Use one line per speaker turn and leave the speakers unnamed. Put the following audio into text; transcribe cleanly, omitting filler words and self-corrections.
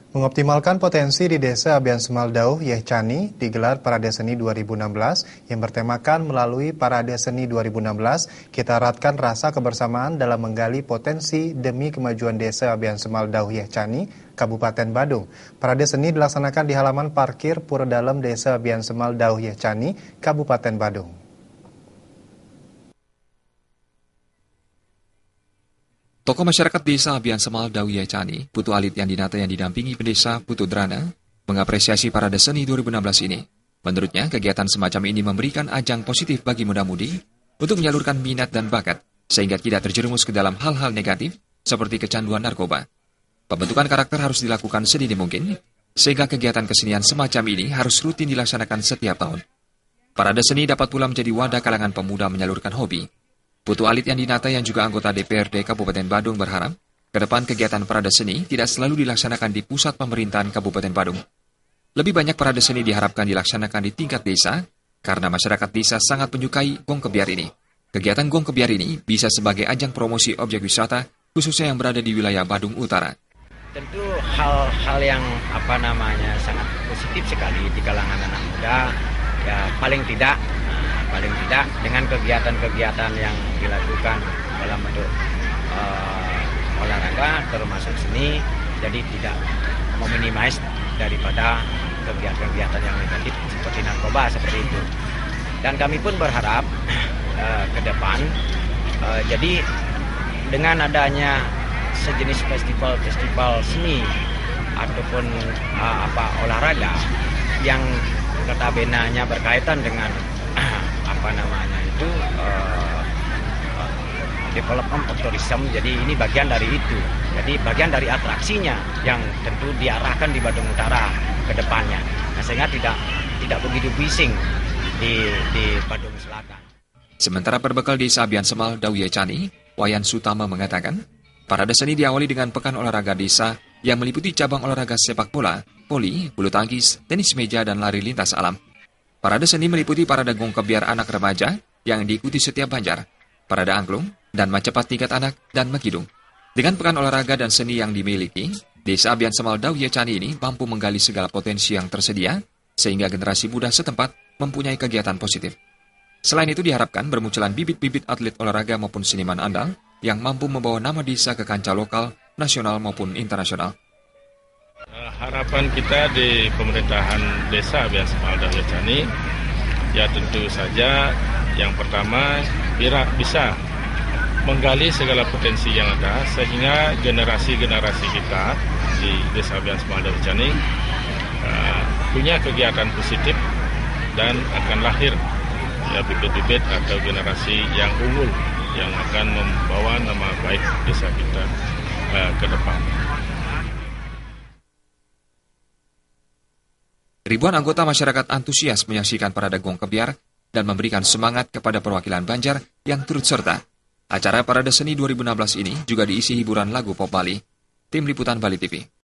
Mengoptimalkan potensi di Desa Abian Semaldau, Yehcani, digelar Parade Seni 2016 yang bertemakan melalui Parade Seni 2016, kita eratkan rasa kebersamaan dalam menggali potensi demi kemajuan Desa Abian Semaldau, Yehcani, Kabupaten Badung. Parade Seni dilaksanakan di halaman parkir Pura Dalam Desa Abian Semaldau, Yehcani, Kabupaten Badung.
Tokoh masyarakat desa Abian Semaldau Yehcani, Putu Alit yang dinata yang didampingi pendesa Putu Drana, mengapresiasi Parade Seni 2016 ini. Menurutnya, kegiatan semacam ini memberikan ajang positif bagi muda-mudi untuk menyalurkan minat dan bakat, sehingga tidak terjerumus ke dalam hal-hal negatif seperti kecanduan narkoba. Pembentukan karakter harus dilakukan sedini mungkin, sehingga kegiatan kesenian semacam ini harus rutin dilaksanakan setiap tahun. Parade Seni dapat pula menjadi wadah kalangan pemuda menyalurkan hobi. Putu Alit yang dinata yang juga anggota DPRD Kabupaten Badung berharap, ke depan kegiatan Parade Seni tidak selalu dilaksanakan di pusat pemerintahan Kabupaten Badung. Lebih banyak Parade Seni diharapkan dilaksanakan di tingkat desa, karena masyarakat desa sangat menyukai gong kebiar ini. Kegiatan gong kebiar ini bisa sebagai ajang promosi objek wisata, khususnya yang berada di wilayah Badung Utara.
Tentu hal-hal yang sangat positif sekali di kalangan anak muda, ya paling tidak dengan kegiatan-kegiatan yang dilakukan dalam bentuk olahraga termasuk seni, jadi tidak meminimais daripada kegiatan-kegiatan yang negatif seperti narkoba seperti itu. Dan kami pun berharap ke depan jadi dengan adanya sejenis festival seni ataupun olahraga yang notabene-nya berkaitan dengan development of tourism, jadi ini bagian dari itu. Jadi bagian dari atraksinya yang tentu diarahkan di Badung Utara ke depannya. Nah, sehingga tidak begitu bising di Badung Selatan.
Sementara berbekal Desa Abian Semaldau Yehcani, Wayan Sutama mengatakan, Parade Seni diawali dengan pekan olahraga desa yang meliputi cabang olahraga sepak bola, voli, bulu tangkis, tenis meja, dan lari lintas alam. Parade Seni meliputi parade gong kebiar anak remaja yang diikuti setiap banjar, parade angklung, dan macepat tingkat anak dan megidung. Dengan pekan olahraga dan seni yang dimiliki, Desa Abian Semaldau Yehcani ini mampu menggali segala potensi yang tersedia, sehingga generasi muda setempat mempunyai kegiatan positif. Selain itu diharapkan bermunculan bibit-bibit atlet olahraga maupun seniman andal yang mampu membawa nama desa ke kancah lokal, nasional maupun internasional.
Harapan kita di pemerintahan Desa Abian Semaldau Yehcani, ya tentu saja yang pertama bisa menggali segala potensi yang ada sehingga generasi-generasi kita di Desa Abian Semaldau Yehcani punya kegiatan positif dan akan lahir ya bibit-bibit atau generasi yang unggul yang akan membawa nama baik desa kita ke depan.
Ribuan anggota masyarakat antusias menyaksikan parade gong kebiar dan memberikan semangat kepada perwakilan Banjar yang turut serta. Acara Parade Seni 2016 ini juga diisi hiburan lagu pop Bali. Tim Liputan Bali TV.